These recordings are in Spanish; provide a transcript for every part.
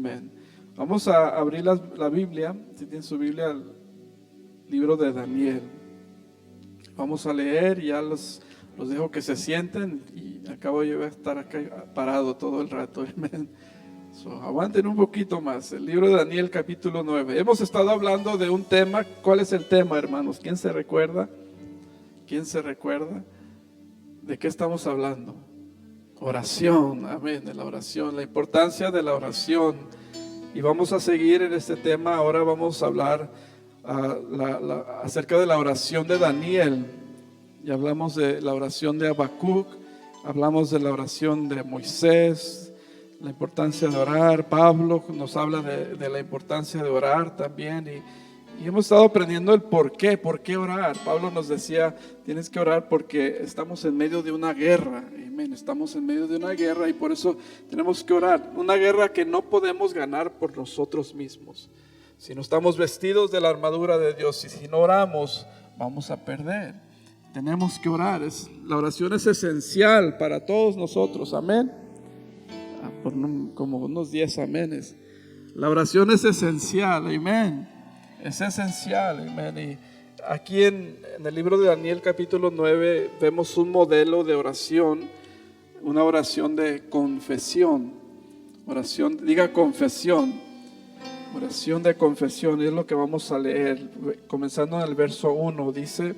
Amén. Vamos a abrir la Biblia, si tienen su Biblia, al libro de Daniel. Vamos a leer, ya los dejo que se sienten y acabo yo a estar acá parado todo el rato. Amén. Aguanten un poquito más. El libro de Daniel, capítulo 9. Hemos estado hablando de un tema. ¿Cuál es el tema, hermanos? ¿Quién se recuerda? ¿Quién se recuerda? ¿De qué estamos hablando? Oración, amén, de la oración, la importancia de la oración. Y vamos a seguir en este tema. Ahora vamos a hablar acerca de la oración de Daniel. Ya hablamos de la oración de Habacuc, hablamos de la oración de Moisés, la importancia de orar. Pablo nos habla de la importancia de orar también. Y hemos estado aprendiendo el por qué orar. Pablo nos decía, tienes que orar porque estamos en medio de una guerra. Amén. Estamos en medio de una guerra y por eso tenemos que orar. Una guerra que no podemos ganar por nosotros mismos. Si no estamos vestidos de la armadura de Dios y si no oramos, vamos a perder. Tenemos que orar. La oración es esencial para todos nosotros. Amén. Por como unos 10 amenes. La oración es esencial. Amén. Es esencial, amén. Y aquí en el libro de Daniel capítulo 9 vemos un modelo de oración, una oración de confesión. Oración, diga confesión. Oración de confesión, y es lo que vamos a leer. Comenzando en el verso 1, dice: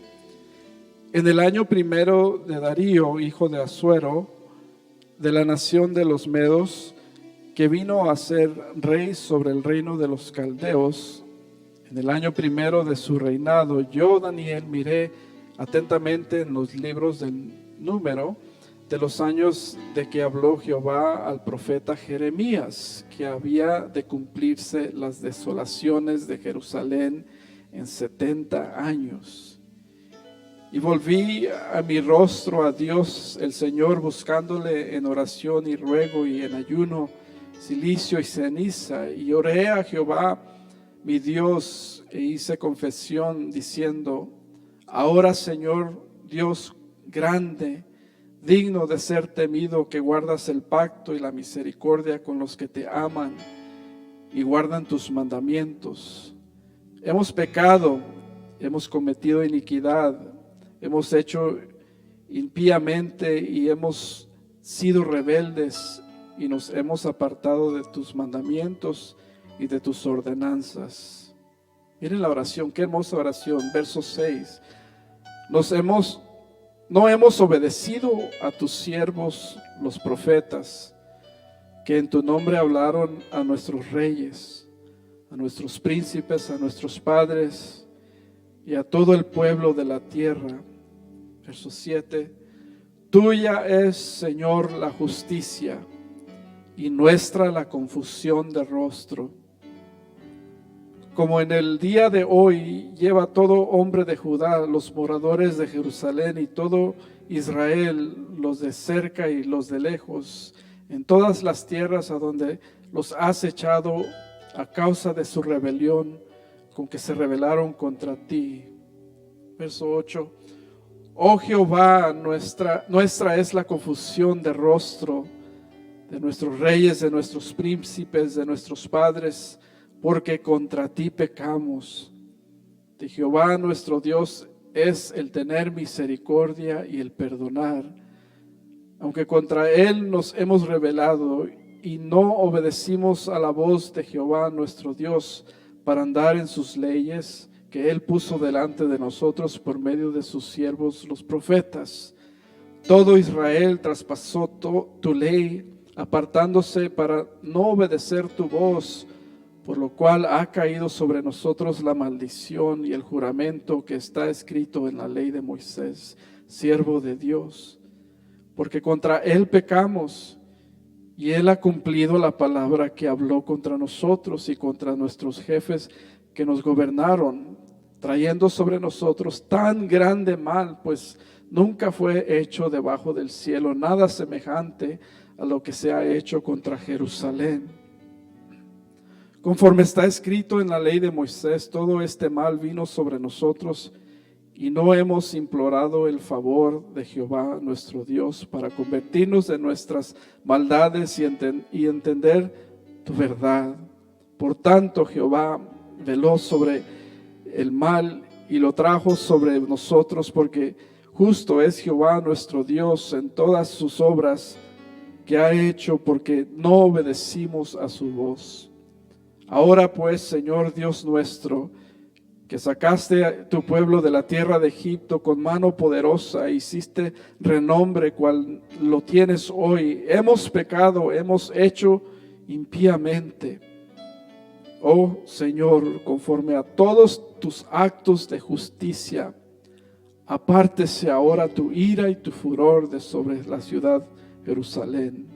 en el año primero de Darío, hijo de Asuero, de la nación de los Medos, que vino a ser rey sobre el reino de los caldeos, en el año primero de su reinado, yo, Daniel, miré atentamente en los libros del número de los años de que habló Jehová al profeta Jeremías, que había de cumplirse las desolaciones de Jerusalén en 70 años. Y volví a mi rostro a Dios el Señor, buscándole en oración y ruego y en ayuno, cilicio y ceniza, y oré a Jehová mi Dios, e hice confesión diciendo: ahora, Señor Dios grande, digno de ser temido, que guardas el pacto y la misericordia con los que te aman y guardan tus mandamientos. Hemos pecado, hemos cometido iniquidad, hemos hecho impíamente y hemos sido rebeldes y nos hemos apartado de tus mandamientos y de tus ordenanzas. Miren la oración, qué hermosa oración. Verso 6. No hemos obedecido a tus siervos los profetas, que en tu nombre hablaron a nuestros reyes, a nuestros príncipes, a nuestros padres y a todo el pueblo de la tierra. Verso 7. Tuya es, Señor, la justicia y nuestra la confusión de rostro. Como en el día de hoy lleva todo hombre de Judá, los moradores de Jerusalén y todo Israel, los de cerca y los de lejos, en todas las tierras a donde los has echado a causa de su rebelión, con que se rebelaron contra ti. Verso 8. Oh Jehová, nuestra es la confusión de rostro de nuestros reyes, de nuestros príncipes, de nuestros padres, porque contra ti pecamos. De Jehová nuestro Dios es el tener misericordia y el perdonar, aunque contra él nos hemos rebelado y no obedecimos a la voz de Jehová nuestro Dios para andar en sus leyes que él puso delante de nosotros por medio de sus siervos los profetas. Todo Israel traspasó tu ley, apartándose para no obedecer tu voz, por lo cual ha caído sobre nosotros la maldición y el juramento que está escrito en la ley de Moisés, siervo de Dios. Porque contra él pecamos, y él ha cumplido la palabra que habló contra nosotros y contra nuestros jefes que nos gobernaron, trayendo sobre nosotros tan grande mal, pues nunca fue hecho debajo del cielo nada semejante a lo que se ha hecho contra Jerusalén. Conforme está escrito en la ley de Moisés, todo este mal vino sobre nosotros y no hemos implorado el favor de Jehová nuestro Dios para convertirnos de nuestras maldades y entender tu verdad. Por tanto, Jehová veló sobre el mal y lo trajo sobre nosotros, porque justo es Jehová nuestro Dios en todas sus obras que ha hecho, porque no obedecimos a su voz. Ahora pues, Señor Dios nuestro, que sacaste a tu pueblo de la tierra de Egipto con mano poderosa, hiciste renombre cual lo tienes hoy. Hemos pecado, hemos hecho impíamente. Oh Señor, conforme a todos tus actos de justicia, apártese ahora tu ira y tu furor de sobre la ciudad Jerusalén,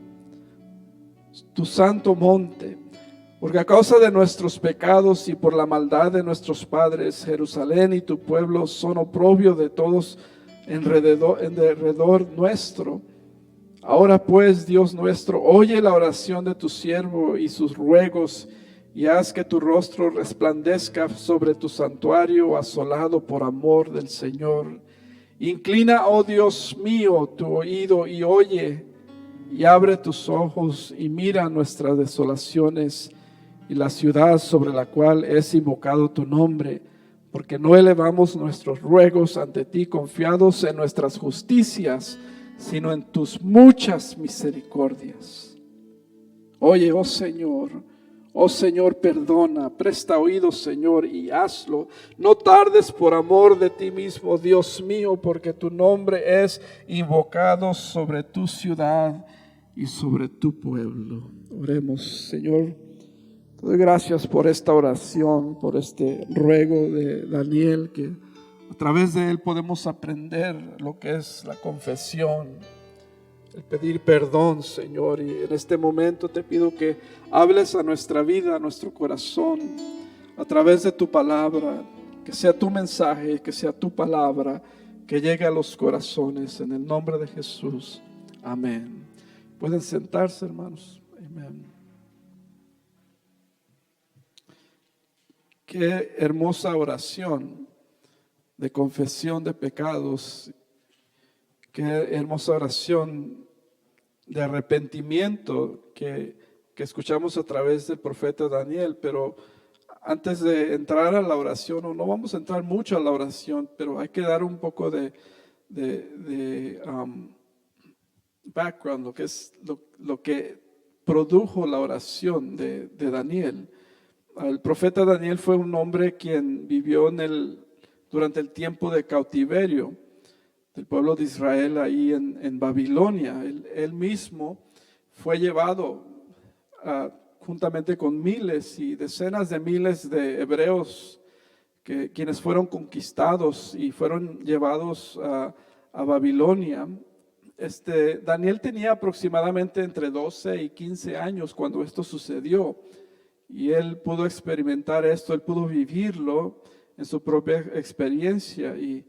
tu santo monte. Porque a causa de nuestros pecados y por la maldad de nuestros padres, Jerusalén y tu pueblo son oprobio de todos en derredor nuestro. Ahora pues, Dios nuestro, oye la oración de tu siervo y sus ruegos, y haz que tu rostro resplandezca sobre tu santuario asolado por amor del Señor. Inclina, oh Dios mío, tu oído y oye, y abre tus ojos y mira nuestras desolaciones y la ciudad sobre la cual es invocado tu nombre, porque no elevamos nuestros ruegos ante ti confiados en nuestras justicias, sino en tus muchas misericordias. Oye, oh Señor, perdona, presta oído, Señor, y hazlo. No tardes por amor de ti mismo, Dios mío, porque tu nombre es invocado sobre tu ciudad y sobre tu pueblo. Oremos, Señor. Te doy gracias por esta oración, por este ruego de Daniel, que a través de él podemos aprender lo que es la confesión, el pedir perdón, Señor. Y en este momento te pido que hables a nuestra vida, a nuestro corazón, a través de tu palabra, que sea tu mensaje, que sea tu palabra, que llegue a los corazones, en el nombre de Jesús. Amén. Pueden sentarse, hermanos. Amén. Qué hermosa oración de confesión de pecados. Qué hermosa oración de arrepentimiento que escuchamos a través del profeta Daniel. Pero antes de entrar a la oración, o no vamos a entrar mucho a la oración, pero hay que dar un poco de background, lo que es lo que produjo la oración de Daniel. El profeta Daniel fue un hombre quien vivió durante el tiempo de cautiverio del pueblo de Israel ahí en Babilonia. Él mismo fue llevado juntamente con miles y decenas de miles de hebreos quienes fueron conquistados y fueron llevados a Babilonia. Daniel tenía aproximadamente entre 12 y 15 años cuando esto sucedió. Y él pudo experimentar esto, él pudo vivirlo en su propia experiencia. Y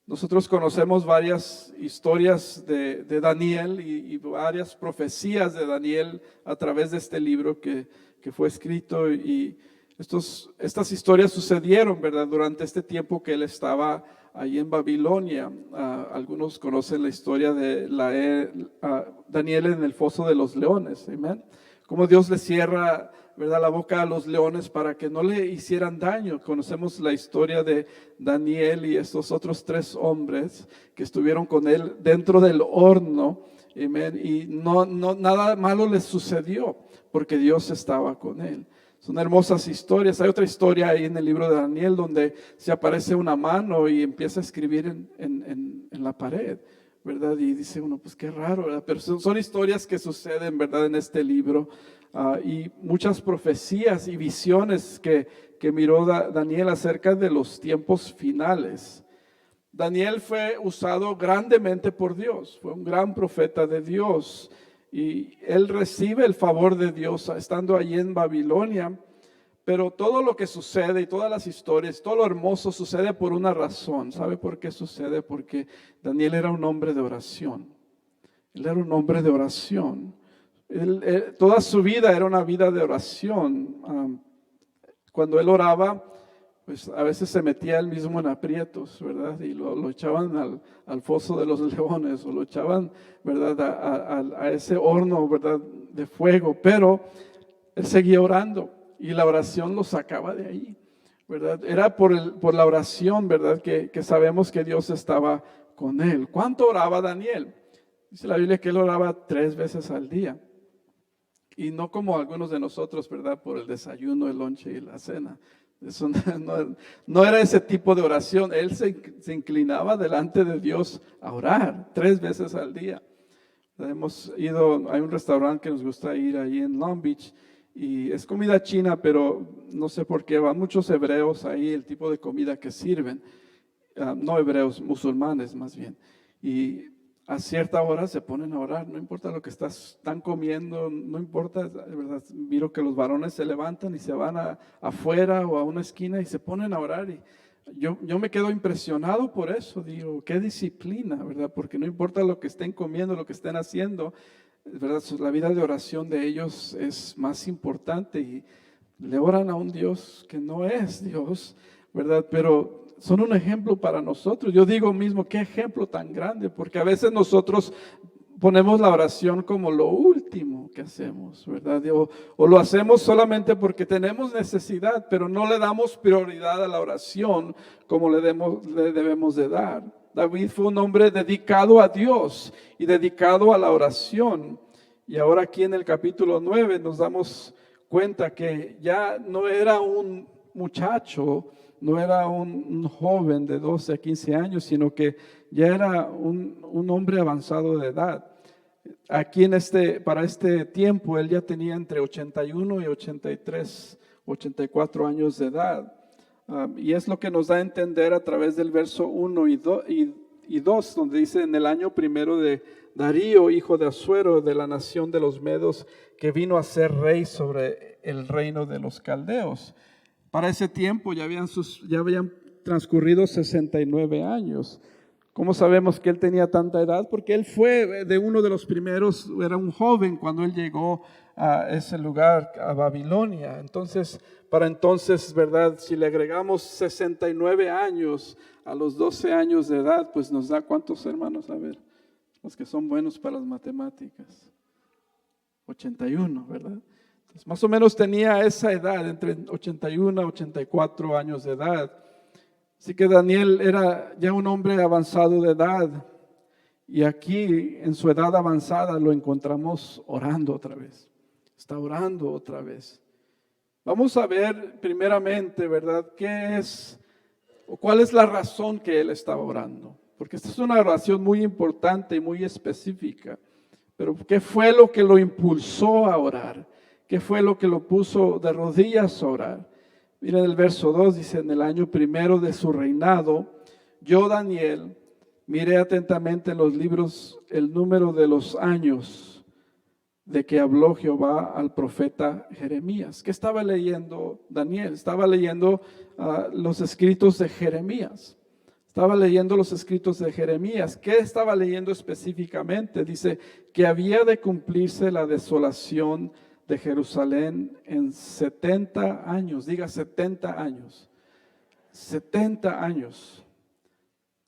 nosotros conocemos varias historias de Daniel y varias profecías de Daniel a través de este libro que fue escrito. Y estas historias sucedieron, ¿verdad?, durante este tiempo que él estaba ahí en Babilonia. Algunos conocen la historia de Daniel en el foso de los leones. Amén. Cómo Dios le cierra, ¿verdad?, la boca a los leones para que no le hicieran daño. Conocemos la historia de Daniel y estos otros 3 hombres que estuvieron con él dentro del horno. Amén. Y nada malo les sucedió porque Dios estaba con él. Son hermosas historias. Hay otra historia ahí en el libro de Daniel donde se aparece una mano y empieza a escribir en la pared, ¿verdad? Y dice uno, pues qué raro, ¿verdad? Pero son historias que suceden, ¿verdad?, en este libro. Y muchas profecías y visiones que miró Daniel acerca de los tiempos finales. Daniel fue usado grandemente por Dios, fue un gran profeta de Dios. Y él recibe el favor de Dios estando allí en Babilonia. Pero todo lo que sucede y todas las historias, todo lo hermoso sucede por una razón. ¿Sabe por qué sucede? Porque Daniel era un hombre de oración. Él era un hombre de oración. Toda su vida era una vida de oración. Cuando él oraba, pues a veces se metía él mismo en aprietos, ¿verdad? Y lo echaban al foso de los leones, o lo echaban, ¿verdad?, a ese horno, ¿verdad?, de fuego. Pero él seguía orando y la oración lo sacaba de ahí, ¿verdad? Era por la oración, ¿verdad? Que sabemos que Dios estaba con él. ¿Cuánto oraba Daniel? Dice la Biblia que él oraba 3 veces al día. Y no como algunos de nosotros, ¿verdad? Por el desayuno, el lonche y la cena. Eso no era ese tipo de oración. Él se inclinaba delante de Dios a orar 3 veces al día. Hemos ido, hay un restaurante que nos gusta ir ahí en Long Beach y es comida china, pero no sé por qué, van muchos hebreos ahí, el tipo de comida que sirven. No hebreos, musulmanes más bien. Y a cierta hora se ponen a orar, no importa lo que están comiendo, no importa, de verdad, miro que los varones se levantan y se van afuera o a una esquina y se ponen a orar y yo me quedo impresionado por eso, digo, qué disciplina, ¿verdad? Porque no importa lo que estén comiendo, lo que estén haciendo, ¿verdad? La vida de oración de ellos es más importante y le oran a un Dios que no es Dios, ¿verdad? Pero son un ejemplo para nosotros. Yo digo mismo, qué ejemplo tan grande, porque a veces nosotros ponemos la oración como lo último que hacemos, ¿verdad? O lo hacemos solamente porque tenemos necesidad, pero no le damos prioridad a la oración como le debemos de dar. David fue un hombre dedicado a Dios y dedicado a la oración. Y ahora aquí en el capítulo 9 nos damos cuenta que ya no era un muchacho, no era un joven de 12 a 15 años, sino que ya era un hombre avanzado de edad. Aquí para este tiempo él ya tenía entre 81 y 83, 84 años de edad. Y es lo que nos da a entender a través del verso 1 y 2, donde dice: en el año primero de Darío, hijo de Asuero, de la nación de los Medos, que vino a ser rey sobre el reino de los caldeos. Para ese tiempo ya habían transcurrido 69 años. ¿Cómo sabemos que él tenía tanta edad? Porque él fue de uno de los primeros, era un joven cuando él llegó a ese lugar, a Babilonia. Entonces, para entonces, ¿verdad? Si le agregamos 69 años a los 12 años de edad, pues nos da ¿cuántos hermanos? A ver, los que son buenos para las matemáticas. 81, ¿verdad? Entonces, más o menos tenía esa edad, entre 81 a 84 años de edad. Así que Daniel era ya un hombre avanzado de edad. Y aquí, en su edad avanzada, lo encontramos orando otra vez. Está orando otra vez. Vamos a ver primeramente, ¿verdad? ¿Cuál es la razón que él estaba orando? Porque esta es una oración muy importante y muy específica. Pero ¿qué fue lo que lo impulsó a orar? ¿Qué fue lo que lo puso de rodillas a orar? Miren el verso 2, dice: en el año primero de su reinado, yo, Daniel, miré atentamente en los libros el número de los años de que habló Jehová al profeta Jeremías. ¿Qué estaba leyendo Daniel? Estaba leyendo los escritos de Jeremías. Estaba leyendo los escritos de Jeremías. ¿Qué estaba leyendo específicamente? Dice que había de cumplirse la desolación de Jerusalén en 70 años. Diga 70 años. 70 años.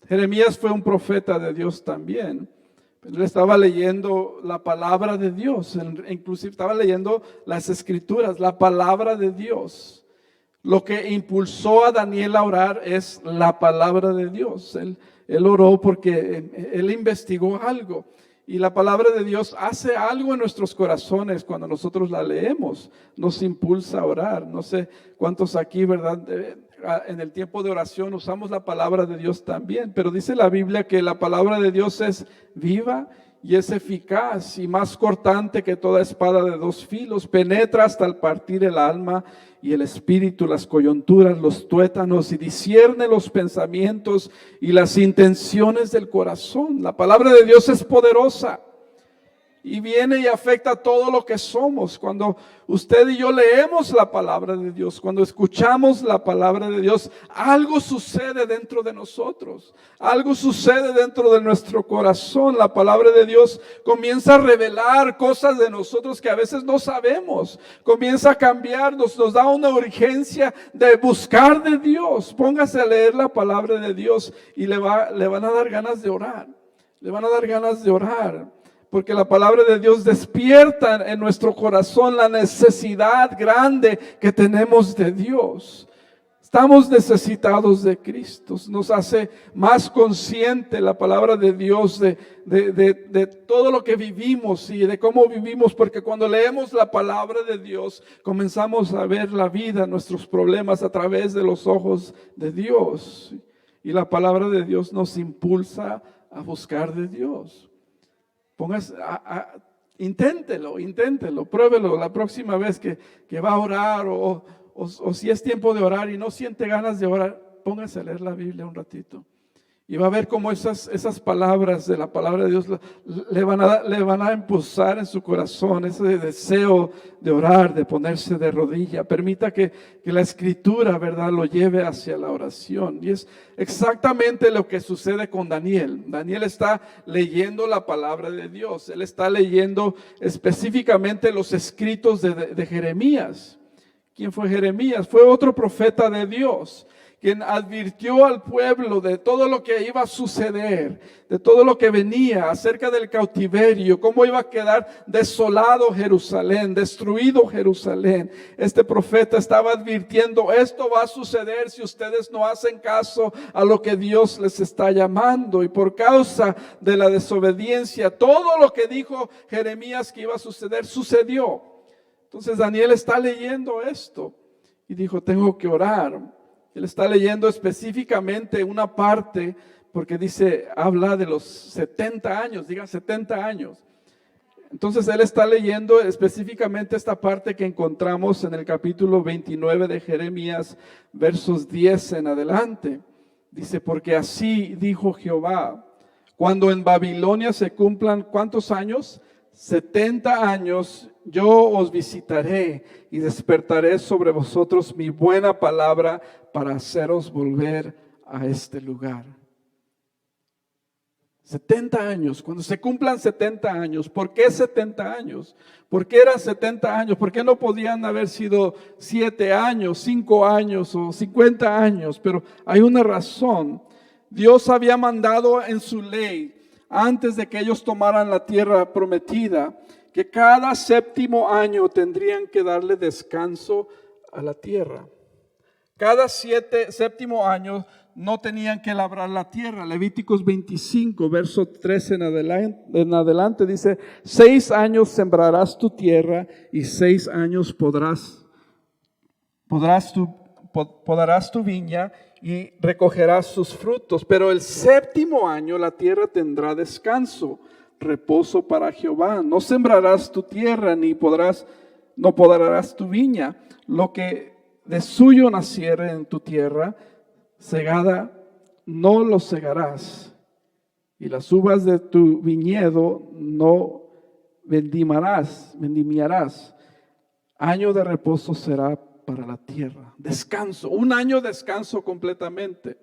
Jeremías fue un profeta de Dios también. Él estaba leyendo la palabra de Dios, inclusive estaba leyendo las escrituras, la palabra de Dios. Lo que impulsó a Daniel a orar es la palabra de Dios. Él oró porque él investigó algo. Y la palabra de Dios hace algo en nuestros corazones cuando nosotros la leemos. Nos impulsa a orar. No sé cuántos aquí, ¿verdad? En el tiempo de oración usamos la palabra de Dios también. Pero dice la Biblia que la palabra de Dios es viva y es eficaz y más cortante que toda espada de 2 filos. Penetra hasta el partir el alma y el espíritu, las coyunturas, los tuétanos, y discierne los pensamientos y las intenciones del corazón. La palabra de Dios es poderosa y viene y afecta todo lo que somos. Cuando usted y yo leemos la palabra de Dios, cuando escuchamos la palabra de Dios, algo sucede dentro de nosotros, algo sucede dentro de nuestro corazón. La palabra de Dios comienza a revelar cosas de nosotros que a veces no sabemos, comienza a cambiarnos, nos da una urgencia de buscar de Dios. Póngase a leer la palabra de Dios y le van a dar ganas de orar, le van a dar ganas de orar. porque la palabra de Dios despierta en nuestro corazón la necesidad grande que tenemos de Dios. Estamos necesitados de Cristo. Nos hace más consciente la palabra de Dios de todo lo que vivimos y de cómo vivimos, porque cuando leemos la palabra de Dios comenzamos a ver la vida, nuestros problemas a través de los ojos de Dios. Y la palabra de Dios nos impulsa a buscar de Dios. Inténtelo, pruébelo la próxima vez que va a orar o si es tiempo de orar y no siente ganas de orar, póngase a leer la Biblia un ratito. Y va a ver cómo esas palabras de la palabra de Dios le van a impulsar en su corazón ese deseo de orar, de ponerse de rodilla. Permita que la Escritura, ¿verdad?, lo lleve hacia la oración. Y es exactamente lo que sucede con Daniel. Daniel está leyendo la palabra de Dios. Él está leyendo específicamente los escritos de Jeremías. ¿Quién fue Jeremías? Fue otro profeta de Dios, quien advirtió al pueblo de todo lo que iba a suceder, de todo lo que venía acerca del cautiverio, cómo iba a quedar desolado Jerusalén, destruido Jerusalén. Este profeta estaba advirtiendo, esto va a suceder si ustedes no hacen caso a lo que Dios les está llamando. Y por causa de la desobediencia, todo lo que dijo Jeremías que iba a suceder, sucedió. Entonces Daniel está leyendo esto y dijo, tengo que orar. Él está leyendo específicamente una parte, porque habla de los 70 años, digan 70 años. Entonces él está leyendo específicamente esta parte que encontramos en el capítulo 29 de Jeremías, versos 10 en adelante. Dice, porque así dijo Jehová, cuando en Babilonia se cumplan, ¿cuántos años? 70 años, yo os visitaré y despertaré sobre vosotros mi buena palabra para haceros volver a este lugar. 70 años, cuando se cumplan 70 años, ¿por qué 70 años? ¿Por qué eran 70 años? ¿Por qué no podían haber sido 7 años, 5 años o 50 años? Pero hay una razón. Dios había mandado en su ley, antes de que ellos tomaran la tierra prometida, que cada 7º año tendrían que darle descanso a la tierra. Cada 7º año no tenían que labrar la tierra. Levíticos 25, verso 13 en adelante dice, 6 años sembrarás tu tierra y 6 años podarás tu viña y recogerás sus frutos. Pero el 7º año la tierra tendrá descanso, reposo para Jehová. No sembrarás tu tierra no podarás tu viña. Lo que de suyo naciere en tu tierra, segada, no lo segarás. Y las uvas de tu viñedo no vendimiarás. Año de reposo será para la tierra. Descanso, un año de descanso completamente.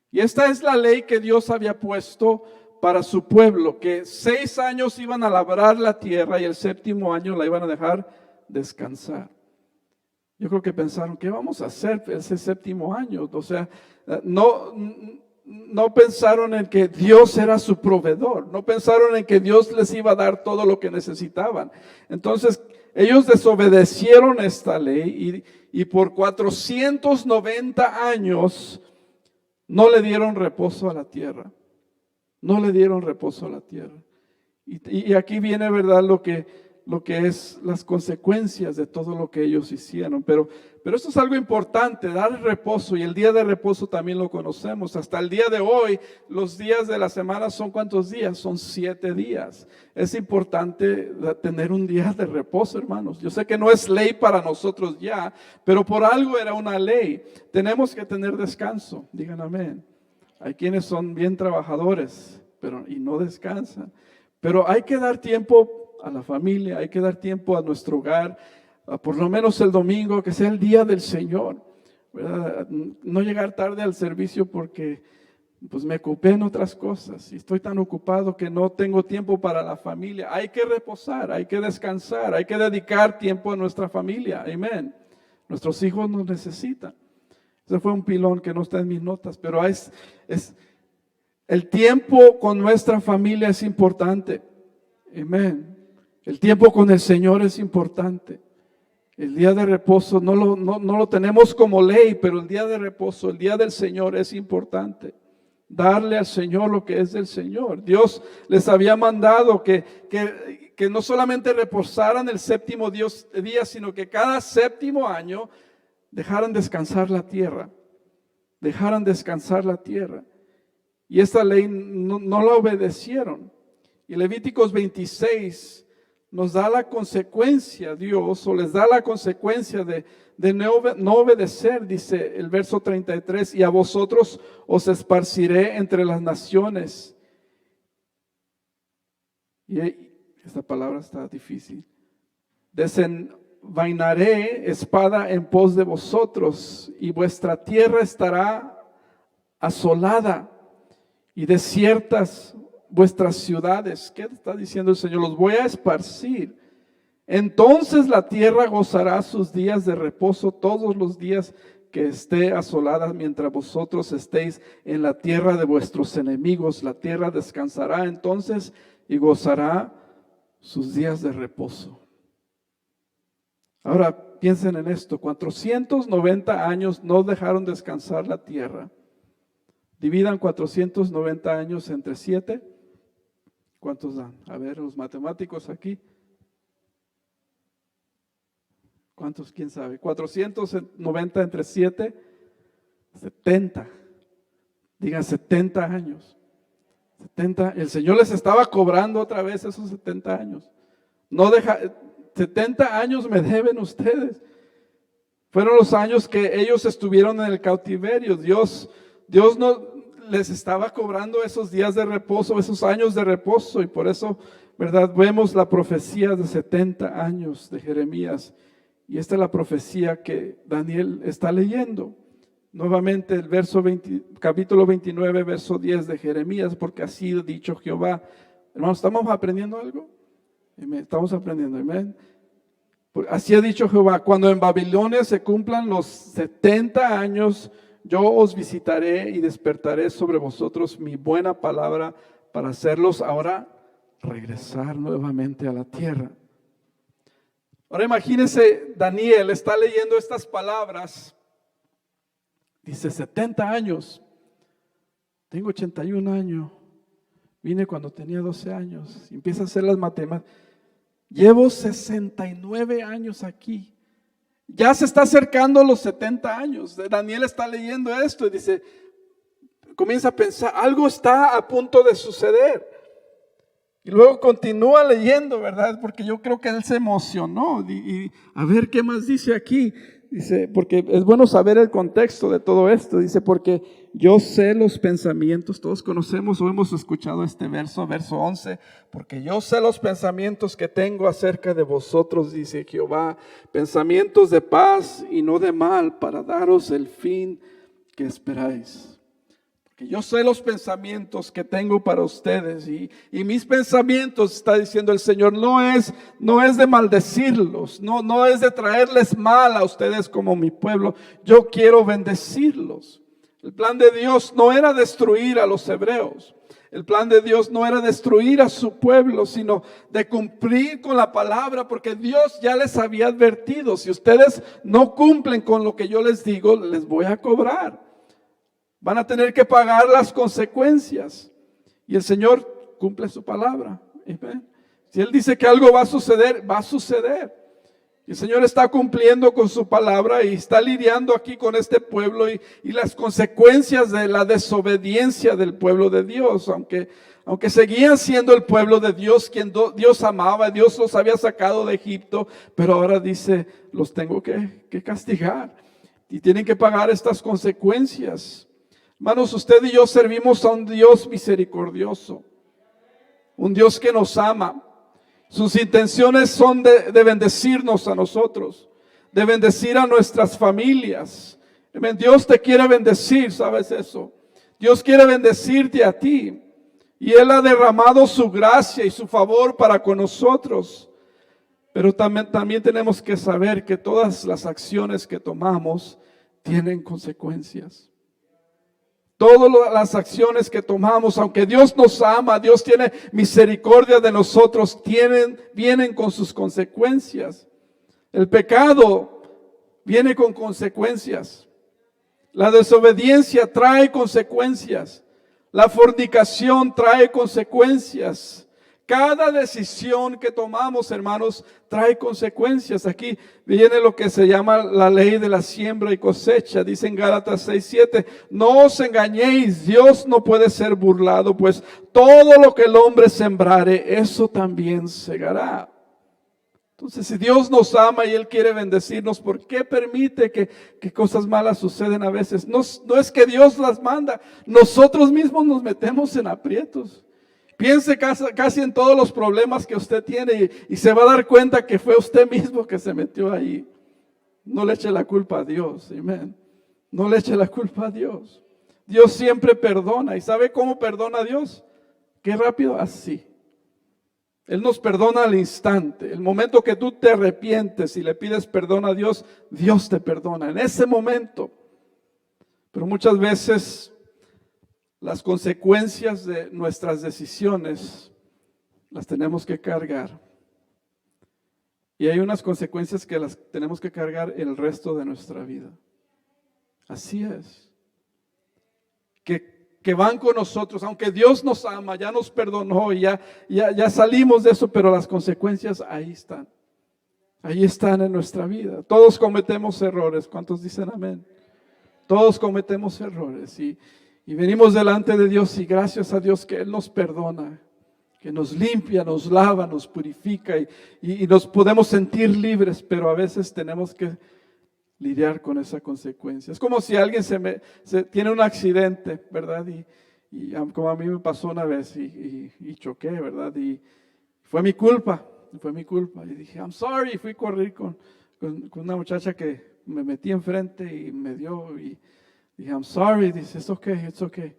Y esta es la ley que Dios había puesto para su pueblo, que 6 años iban a labrar la tierra y el 7º año la iban a dejar descansar. Yo creo que pensaron, ¿qué vamos a hacer ese 7º año? O sea, no pensaron en que Dios era su proveedor, no pensaron en que Dios les iba a dar todo lo que necesitaban. Entonces, ellos desobedecieron esta ley y por 490 años no le dieron reposo a la tierra. No le dieron reposo a la tierra. Y aquí viene, ¿verdad?, lo que es las consecuencias de todo lo que ellos hicieron. Pero esto es algo importante, dar reposo. Y el día de reposo también lo conocemos. Hasta el día de hoy, los días de la semana son ¿cuántos días? Son 7 días. Es importante tener un día de reposo, hermanos. Yo sé que no es ley para nosotros ya, pero por algo era una ley. Tenemos que tener descanso. Digan amén. Hay quienes son bien trabajadores, y no descansan. Pero hay que dar tiempo a la familia, hay que dar tiempo a nuestro hogar, por lo menos el domingo, que sea el día del Señor, ¿verdad? No llegar tarde al servicio porque me ocupé en otras cosas y estoy tan ocupado que no tengo tiempo para la familia. Hay que reposar, hay que descansar, hay que dedicar tiempo a nuestra familia, amén. Nuestros hijos nos necesitan. Ese fue un pilón que no está en mis notas, pero el tiempo con nuestra familia es importante. Amén. El tiempo con el Señor es importante. El día de reposo no lo tenemos como ley, pero el día de reposo, el día del Señor es importante. Darle al Señor lo que es del Señor. Dios les había mandado que no solamente reposaran el séptimo día, sino que cada séptimo año dejaran descansar la tierra. Dejaran descansar la tierra. Y esta ley no la obedecieron. Y Levíticos 26 nos da la consecuencia, Dios, o les da la consecuencia de no obedecer, dice el verso 33, y a vosotros os esparciré entre las naciones. Y esta palabra está difícil. Desenvainaré espada en pos de vosotros, y vuestra tierra estará asolada y desiertas vuestras ciudades. ¿Qué está diciendo el Señor? Los voy a esparcir. Entonces la tierra gozará sus días de reposo todos los días que esté asolada, mientras vosotros estéis en la tierra de vuestros enemigos. La tierra descansará entonces y gozará sus días de reposo. Ahora piensen en esto: 490 años no dejaron descansar la tierra. Dividan 490 años entre 7. ¿Cuántos dan? A ver, los matemáticos aquí. ¿Cuántos? ¿Quién sabe? 490 entre 7, 70. Digan 70 años. 70. El Señor les estaba cobrando otra vez esos 70 años. 70 años me deben ustedes. Fueron los años que ellos estuvieron en el cautiverio. Dios no les estaba cobrando esos días de reposo, esos años de reposo, y por eso, ¿verdad? Vemos la profecía de 70 años de Jeremías, y esta es la profecía que Daniel está leyendo. Nuevamente el capítulo 29, verso 10 de Jeremías, porque así ha dicho Jehová. Hermanos, ¿estamos aprendiendo algo? Estamos aprendiendo, amén. Así ha dicho Jehová: cuando en Babilonia se cumplan los 70 años, yo os visitaré y despertaré sobre vosotros mi buena palabra para hacerlos ahora regresar nuevamente a la tierra. Ahora imagínense, Daniel está leyendo estas palabras. Dice 70 años. Tengo 81 años. Vine cuando tenía 12 años. Empieza a hacer las matemáticas. Llevo 69 años aquí. Ya se está acercando los 70 años. Daniel está leyendo esto y dice, comienza a pensar, algo está a punto de suceder. Y luego continúa leyendo, ¿verdad? Porque yo creo que él se emocionó. Y a ver qué más dice aquí. Dice, porque es bueno saber el contexto de todo esto. Dice, porque yo sé los pensamientos. Todos conocemos o hemos escuchado este verso 11. Porque yo sé los pensamientos que tengo acerca de vosotros, dice Jehová. Pensamientos de paz y no de mal, para daros el fin que esperáis. Que yo sé los pensamientos que tengo para ustedes, y mis pensamientos, está diciendo el Señor, no es de maldecirlos, no es de traerles mal a ustedes como mi pueblo. Yo quiero bendecirlos. El plan de Dios no era destruir a los hebreos. El plan de Dios no era destruir a su pueblo, sino de cumplir con la palabra, porque Dios ya les había advertido: si ustedes no cumplen con lo que yo les digo, les voy a cobrar. Van a tener que pagar las consecuencias. Y el Señor cumple su palabra. Si Él dice que algo va a suceder, va a suceder. Y el Señor está cumpliendo con su palabra y está lidiando aquí con este pueblo y las consecuencias de la desobediencia del pueblo de Dios. Aunque seguían siendo el pueblo de Dios, quien Dios amaba, Dios los había sacado de Egipto, pero ahora dice, los tengo que castigar y tienen que pagar estas consecuencias. Hermanos, usted y yo servimos a un Dios misericordioso, un Dios que nos ama. Sus intenciones son de bendecirnos a nosotros, de bendecir a nuestras familias. Dios te quiere bendecir, ¿sabes eso? Dios quiere bendecirte a ti. Y Él ha derramado su gracia y su favor para con nosotros. Pero también tenemos que saber que todas las acciones que tomamos tienen consecuencias. Todas las acciones que tomamos, aunque Dios nos ama, Dios tiene misericordia de nosotros, vienen con sus consecuencias. El pecado viene con consecuencias. La desobediencia trae consecuencias. La fornicación trae consecuencias. Cada decisión que tomamos, hermanos, trae consecuencias. Aquí viene lo que se llama la ley de la siembra y cosecha. Dice en Gálatas 6:7, no os engañéis, Dios no puede ser burlado, pues todo lo que el hombre sembrare, eso también segará. Entonces, si Dios nos ama y Él quiere bendecirnos, ¿por qué permite que cosas malas suceden a veces? No es que Dios las manda, nosotros mismos nos metemos en aprietos. Piense casi en todos los problemas que usted tiene y se va a dar cuenta que fue usted mismo que se metió ahí. No le eche la culpa a Dios, amén. No le eche la culpa a Dios. Dios siempre perdona. ¿Y sabe cómo perdona a Dios? Qué rápido, así. Él nos perdona al instante. El momento que tú te arrepientes y le pides perdón a Dios, Dios te perdona en ese momento. Pero muchas veces las consecuencias de nuestras decisiones las tenemos que cargar. Y hay unas consecuencias que las tenemos que cargar el resto de nuestra vida. Así es. Que van con nosotros, aunque Dios nos ama, ya nos perdonó y ya salimos de eso, pero las consecuencias ahí están. Ahí están en nuestra vida. Todos cometemos errores. ¿Cuántos dicen amén? Todos cometemos errores y venimos delante de Dios y gracias a Dios que Él nos perdona, que nos limpia, nos lava, nos purifica y nos podemos sentir libres, pero a veces tenemos que lidiar con esa consecuencia. Es como si alguien tiene un accidente, ¿verdad? Y como a mí me pasó una vez y choqué, ¿verdad? Y fue mi culpa. Y dije, I'm sorry, y fui a correr con una muchacha que me metí enfrente y me dio y dije, I'm sorry, dice, it's okay.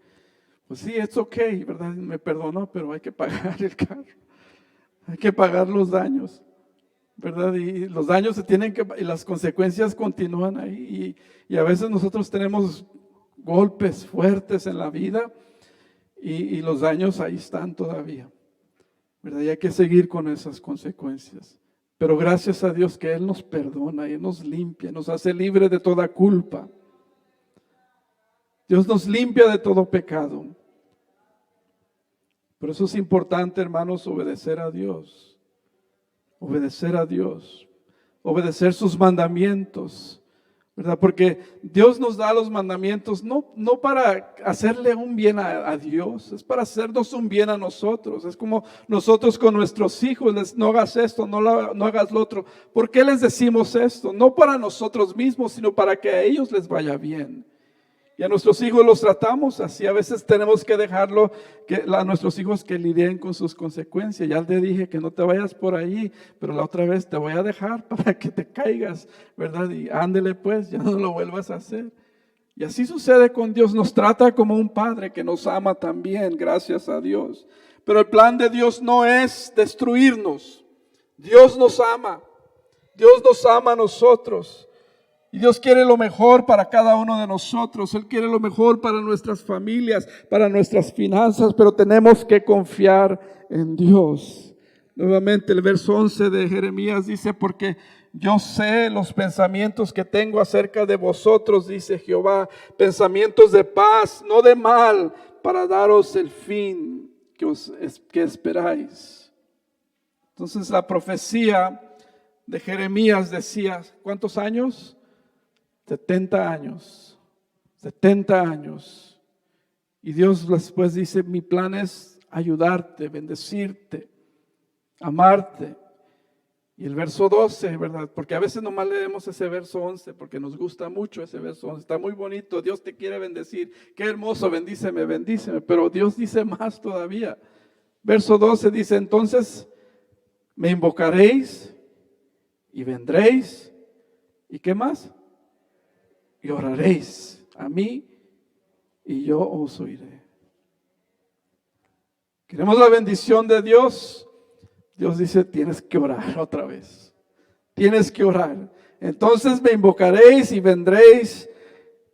Pues sí, it's okay, ¿verdad? Me perdonó, pero hay que pagar el carro. Hay que pagar los daños, ¿verdad? Y los daños y las consecuencias continúan ahí. Y a veces nosotros tenemos golpes fuertes en la vida y los daños ahí están todavía, ¿verdad? Y hay que seguir con esas consecuencias. Pero gracias a Dios que Él nos perdona y Él nos limpia, nos hace libre de toda culpa. Dios nos limpia de todo pecado. Por eso es importante, hermanos, obedecer a Dios. Obedecer sus mandamientos, ¿verdad? Porque Dios nos da los mandamientos no para hacerle un bien a Dios, es para hacernos un bien a nosotros. Es como nosotros con nuestros hijos, no hagas esto, no hagas lo otro. ¿Por qué les decimos esto? No para nosotros mismos, sino para que a ellos les vaya bien. Y a nuestros hijos los tratamos así. A veces tenemos que dejarlo, a nuestros hijos que lidien con sus consecuencias. Ya te dije que no te vayas por ahí, pero la otra vez te voy a dejar para que te caigas, ¿verdad? Y ándele pues, ya no lo vuelvas a hacer. Y así sucede con Dios. Nos trata como un padre que nos ama también, gracias a Dios. Pero el plan de Dios no es destruirnos. Dios nos ama. Dios nos ama a nosotros. Y Dios quiere lo mejor para cada uno de nosotros. Él quiere lo mejor para nuestras familias, para nuestras finanzas, pero tenemos que confiar en Dios. Nuevamente el verso 11 de Jeremías dice, porque yo sé los pensamientos que tengo acerca de vosotros, dice Jehová, pensamientos de paz, no de mal, para daros el fin que esperáis. Entonces la profecía de Jeremías decía, ¿cuántos años? 70 años, 70 años. Y Dios después dice, mi plan es ayudarte, bendecirte, amarte. Y el verso 12, ¿verdad? Porque a veces nomás leemos ese verso 11, porque nos gusta mucho ese verso 11. Está muy bonito, Dios te quiere bendecir. Qué hermoso, bendíceme. Pero Dios dice más todavía. Verso 12 dice, entonces me invocaréis y vendréis. ¿Y qué más? Y oraréis a mí y yo os oiré. Queremos la bendición de Dios. Dios dice, tienes que orar otra vez. Tienes que orar. Entonces me invocaréis y vendréis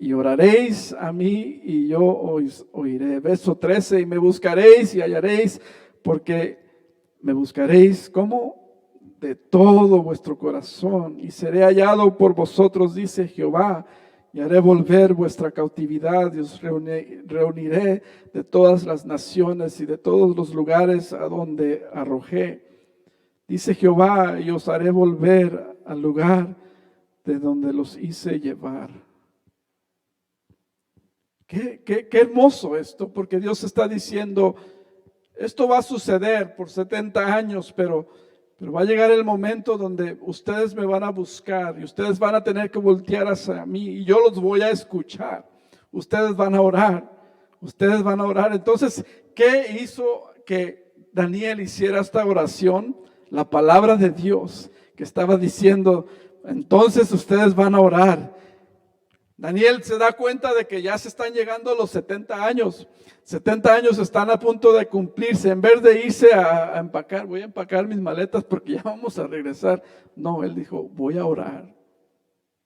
y oraréis a mí y yo os oiré. Verso 13, y me buscaréis y hallaréis, porque me buscaréis como de todo vuestro corazón, y seré hallado por vosotros, dice Jehová, y haré volver vuestra cautividad, y os reuniré de todas las naciones y de todos los lugares a donde arrojé. Dice Jehová, y os haré volver al lugar de donde los hice llevar. Qué hermoso esto, porque Dios está diciendo, esto va a suceder por 70 años, pero va a llegar el momento donde ustedes me van a buscar y ustedes van a tener que voltear hacia mí y yo los voy a escuchar. Ustedes van a orar, ustedes van a orar. Entonces, ¿qué hizo que Daniel hiciera esta oración? La palabra de Dios que estaba diciendo, entonces ustedes van a orar. Daniel se da cuenta de que ya se están llegando los 70 años. 70 años están a punto de cumplirse. En vez de irse a empacar, voy a empacar mis maletas porque ya vamos a regresar. No, él dijo, voy a orar,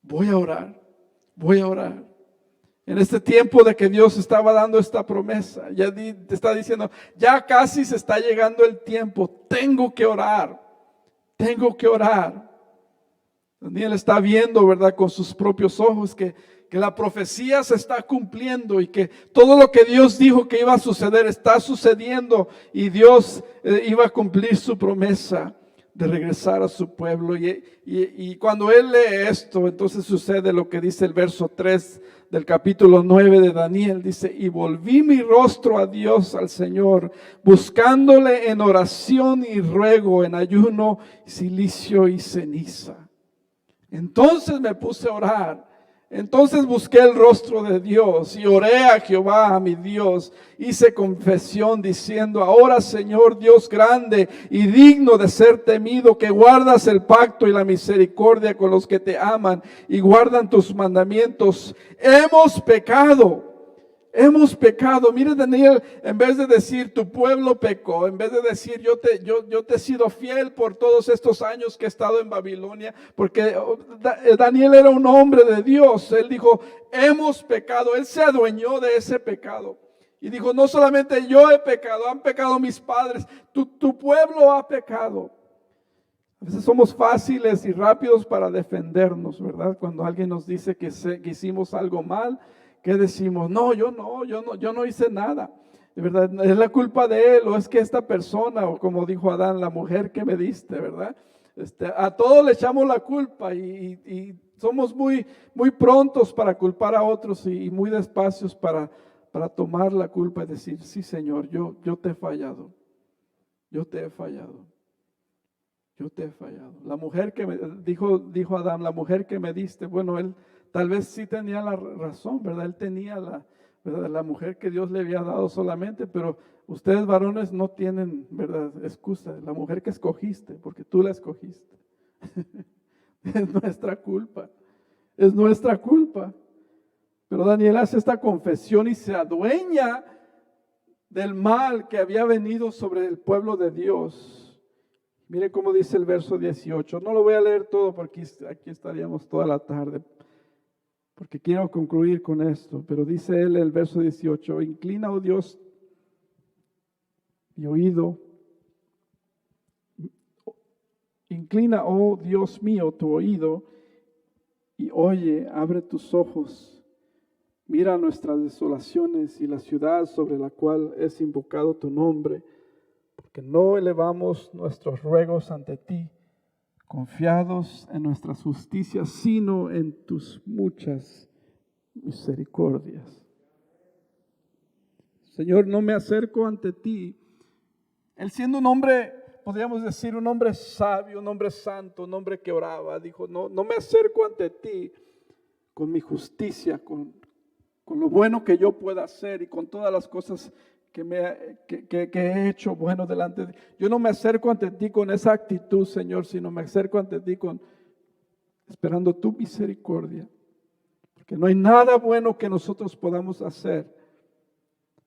voy a orar, voy a orar. En este tiempo de que Dios estaba dando esta promesa, ya te está diciendo, ya casi se está llegando el tiempo, tengo que orar, tengo que orar. Daniel está viendo, ¿verdad?, con sus propios ojos que la profecía se está cumpliendo y que todo lo que Dios dijo que iba a suceder está sucediendo y Dios iba a cumplir su promesa de regresar a su pueblo. Y cuando él lee esto, entonces sucede lo que dice el verso 3 del capítulo 9 de Daniel. Dice, y volví mi rostro a Dios, al Señor, buscándole en oración y ruego, en ayuno, silicio y ceniza. Entonces me puse a orar. Entonces busqué el rostro de Dios y oré a Jehová, a mi Dios. Hice confesión diciendo, ahora Señor Dios grande y digno de ser temido, que guardas el pacto y la misericordia con los que te aman y guardan tus mandamientos. Hemos pecado. Hemos pecado. Mire, Daniel, en vez de decir tu pueblo pecó, en vez de decir yo te he sido fiel por todos estos años que he estado en Babilonia, porque Daniel era un hombre de Dios. Él dijo, hemos pecado. Él se adueñó de ese pecado. Y dijo, no solamente yo he pecado, han pecado mis padres, tu pueblo ha pecado. A veces somos fáciles y rápidos para defendernos, ¿verdad? Cuando alguien nos dice que hicimos algo mal, ¿qué decimos? No, yo no hice nada. De verdad, es la culpa de él, o es que esta persona, o como dijo Adán, la mujer que me diste, ¿verdad? A todos le echamos la culpa y somos muy prontos para culpar a otros y muy despacios para tomar la culpa y decir, sí Señor, yo te he fallado, yo te he fallado. Yo te he fallado. La mujer que me dijo Adán, la mujer que me diste, bueno, él tal vez sí tenía la razón, ¿verdad? Él tenía la mujer que Dios le había dado solamente, pero ustedes varones no tienen, ¿verdad?, excusa. La mujer que escogiste, porque tú la escogiste. Es nuestra culpa. Es nuestra culpa. Pero Daniel hace esta confesión y se adueña del mal que había venido sobre el pueblo de Dios. Mire cómo dice el verso 18. No lo voy a leer todo porque aquí estaríamos toda la tarde, porque quiero concluir con esto. Pero dice él el verso 18, inclina, oh Dios, mi oído. Inclina, oh Dios mío, tu oído y oye, abre tus ojos. Mira nuestras desolaciones y la ciudad sobre la cual es invocado tu nombre, porque no elevamos nuestros ruegos ante ti, confiados en nuestras justicias, sino en tus muchas misericordias. Señor, no me acerco ante ti. Él siendo un hombre, podríamos decir, un hombre sabio, un hombre santo, un hombre que oraba, dijo, no me acerco ante ti con mi justicia, con lo bueno que yo pueda hacer y con todas las cosas que he hecho bueno delante de ti. Yo no me acerco ante ti con esa actitud, Señor, sino me acerco ante ti esperando tu misericordia. Porque no hay nada bueno que nosotros podamos hacer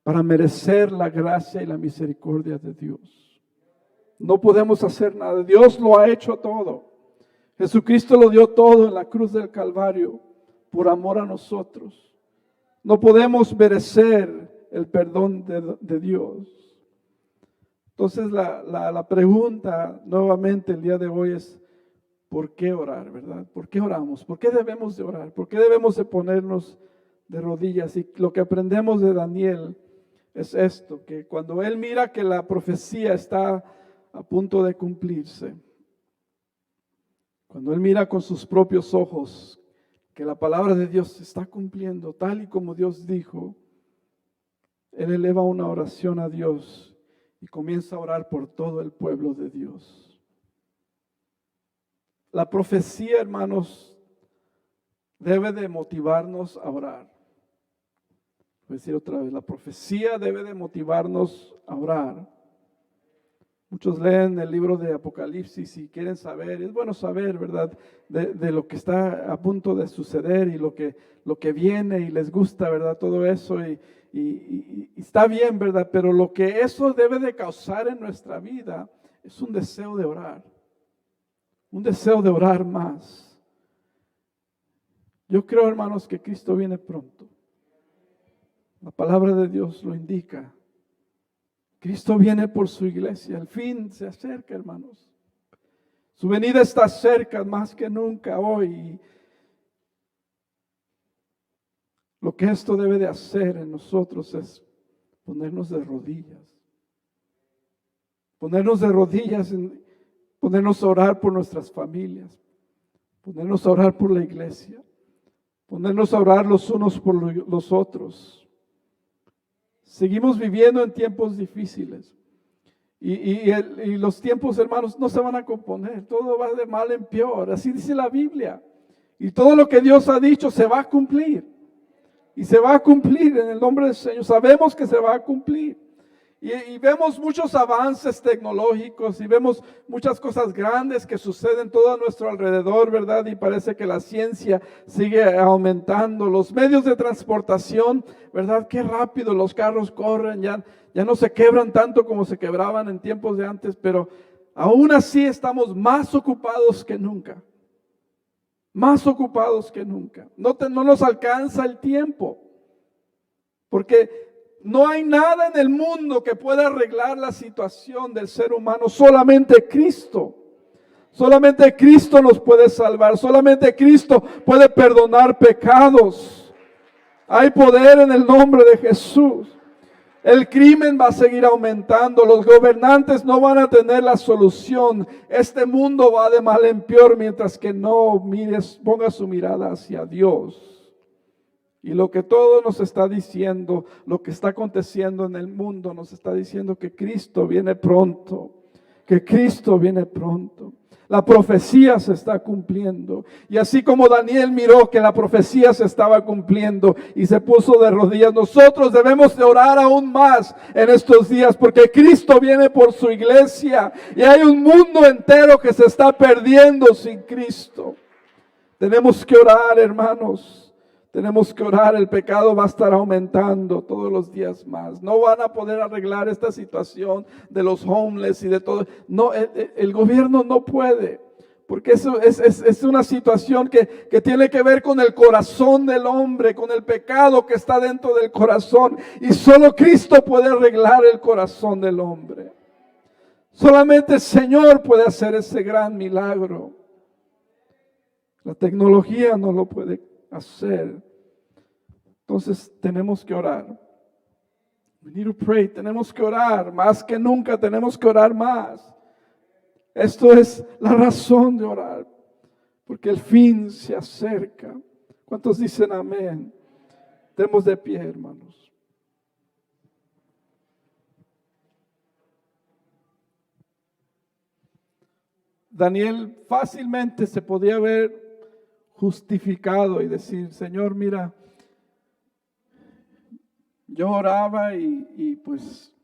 para merecer la gracia y la misericordia de Dios. No podemos hacer nada. Dios lo ha hecho todo. Jesucristo lo dio todo en la cruz del Calvario por amor a nosotros. No podemos merecer el perdón de Dios. Entonces la pregunta nuevamente el día de hoy es, ¿por qué orar, verdad? ¿Por qué oramos? ¿Por qué debemos de orar? ¿Por qué debemos de ponernos de rodillas? Y lo que aprendemos de Daniel es esto, que cuando él mira que la profecía está a punto de cumplirse, cuando él mira con sus propios ojos que la palabra de Dios se está cumpliendo tal y como Dios dijo, él eleva una oración a Dios y comienza a orar por todo el pueblo de Dios. La profecía, hermanos, debe de motivarnos a orar. Voy a decir otra vez, la profecía debe de motivarnos a orar. Muchos leen el libro de Apocalipsis y quieren saber, es bueno saber, ¿verdad?, de lo que está a punto de suceder y lo que viene y les gusta, ¿verdad?, todo eso y está bien, ¿verdad?, pero lo que eso debe de causar en nuestra vida es un deseo de orar más. Yo creo, hermanos, que Cristo viene pronto. La palabra de Dios lo indica. Cristo viene por su iglesia, el fin se acerca, hermanos. Su venida está cerca más que nunca hoy. Lo que esto debe de hacer en nosotros es ponernos de rodillas. Ponernos de rodillas, ponernos a orar por nuestras familias, ponernos a orar por la iglesia, ponernos a orar los unos por los otros. Seguimos viviendo en tiempos difíciles y los tiempos, hermanos, no se van a componer, todo va de mal en peor, así dice la Biblia. Y todo lo que Dios ha dicho se va a cumplir y se va a cumplir en el nombre del Señor, sabemos que se va a cumplir. Y vemos muchos avances tecnológicos y vemos muchas cosas grandes que suceden todo a nuestro alrededor, ¿verdad? Y parece que la ciencia sigue aumentando. Los medios de transportación, ¿verdad? Qué rápido los carros corren, ya no se quebran tanto como se quebraban en tiempos de antes, pero aún así estamos más ocupados que nunca. Más ocupados que nunca. No nos alcanza el tiempo. Porque no hay nada en el mundo que pueda arreglar la situación del ser humano, solamente Cristo. Solamente Cristo nos puede salvar, solamente Cristo puede perdonar pecados. Hay poder en el nombre de Jesús. El crimen va a seguir aumentando, los gobernantes no van a tener la solución. Este mundo va de mal en peor mientras que no ponga su mirada hacia Dios. Y lo que todo nos está diciendo, lo que está aconteciendo en el mundo, nos está diciendo que Cristo viene pronto, que Cristo viene pronto. La profecía se está cumpliendo. Y así como Daniel miró que la profecía se estaba cumpliendo y se puso de rodillas, nosotros debemos de orar aún más en estos días porque Cristo viene por su iglesia y hay un mundo entero que se está perdiendo sin Cristo. Tenemos que orar, hermanos. Tenemos que orar, el pecado va a estar aumentando todos los días más. No van a poder arreglar esta situación de los homeless y de todo. No, el gobierno no puede, porque eso es una situación que tiene que ver con el corazón del hombre, con el pecado que está dentro del corazón. Y solo Cristo puede arreglar el corazón del hombre. Solamente el Señor puede hacer ese gran milagro. La tecnología no lo puede hacer. Entonces tenemos que orar. We need to pray. Tenemos que orar más que nunca. Tenemos que orar más. Esto es la razón de orar, porque el fin se acerca. ¿Cuántos dicen amén? Estemos de pie, hermanos. Daniel fácilmente se podía haber justificado y decir, Señor, mira, yo oraba y pues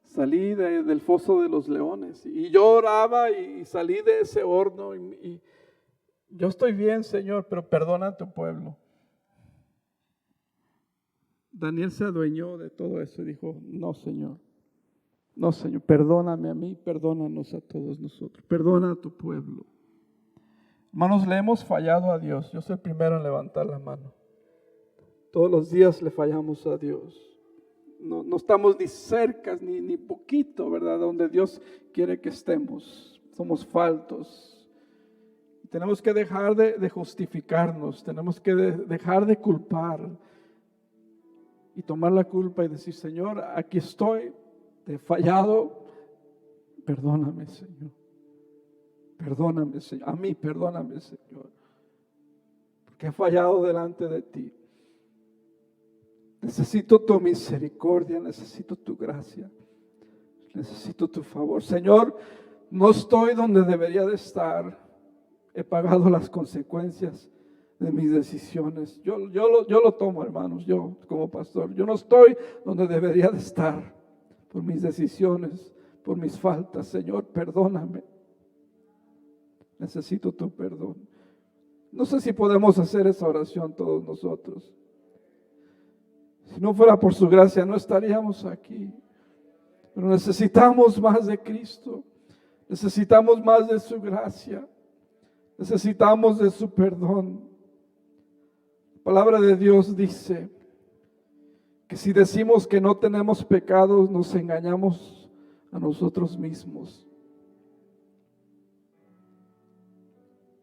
salí del foso de los leones. Y yo oraba y salí de ese horno y yo estoy bien, Señor, pero perdona a tu pueblo. Daniel se adueñó de todo eso y dijo, no, Señor, perdóname a mí, perdónanos a todos nosotros, perdona a tu pueblo. Hermanos, le hemos fallado a Dios. Yo soy el primero en levantar la mano. Todos los días le fallamos a Dios. No estamos ni cerca, ni poquito, ¿verdad? Donde Dios quiere que estemos. Somos faltos. Tenemos que dejar de justificarnos. Tenemos que dejar de culpar. Y tomar la culpa y decir, Señor, aquí estoy, te he fallado. Perdóname, Señor. Perdóname, Señor. A mí, perdóname, Señor. Porque he fallado delante de ti. Necesito tu misericordia, necesito tu gracia, necesito tu favor. Señor, no estoy donde debería de estar. He pagado las consecuencias de mis decisiones. Yo lo tomo, hermanos, yo como pastor. Yo no estoy donde debería de estar por mis decisiones, por mis faltas. Señor, perdóname. Necesito tu perdón. No sé si podemos hacer esa oración todos nosotros. Si no fuera por su gracia, no estaríamos aquí. Pero necesitamos más de Cristo. Necesitamos más de su gracia. Necesitamos de su perdón. La palabra de Dios dice que si decimos que no tenemos pecados, nos engañamos a nosotros mismos.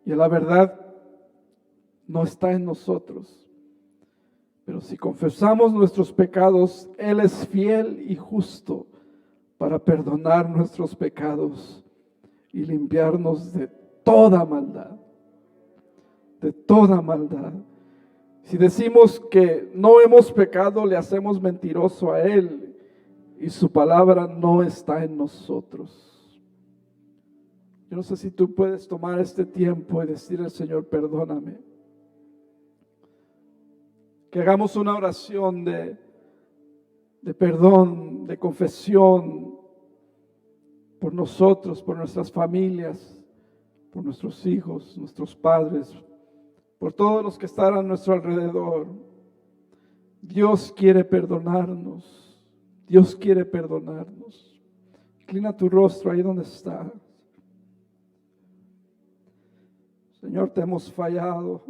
Y la verdad no está en nosotros. Pero si confesamos nuestros pecados, Él es fiel y justo para perdonar nuestros pecados y limpiarnos de toda maldad. De toda maldad. Si decimos que no hemos pecado, le hacemos mentiroso a Él y su palabra no está en nosotros. Yo no sé si tú puedes tomar este tiempo y decir al Señor, perdóname. Que hagamos una oración de perdón, de confesión por nosotros, por nuestras familias, por nuestros hijos, nuestros padres, por todos los que están a nuestro alrededor. Dios quiere perdonarnos. Dios quiere perdonarnos. Inclina tu rostro ahí donde estás. Señor, te hemos fallado.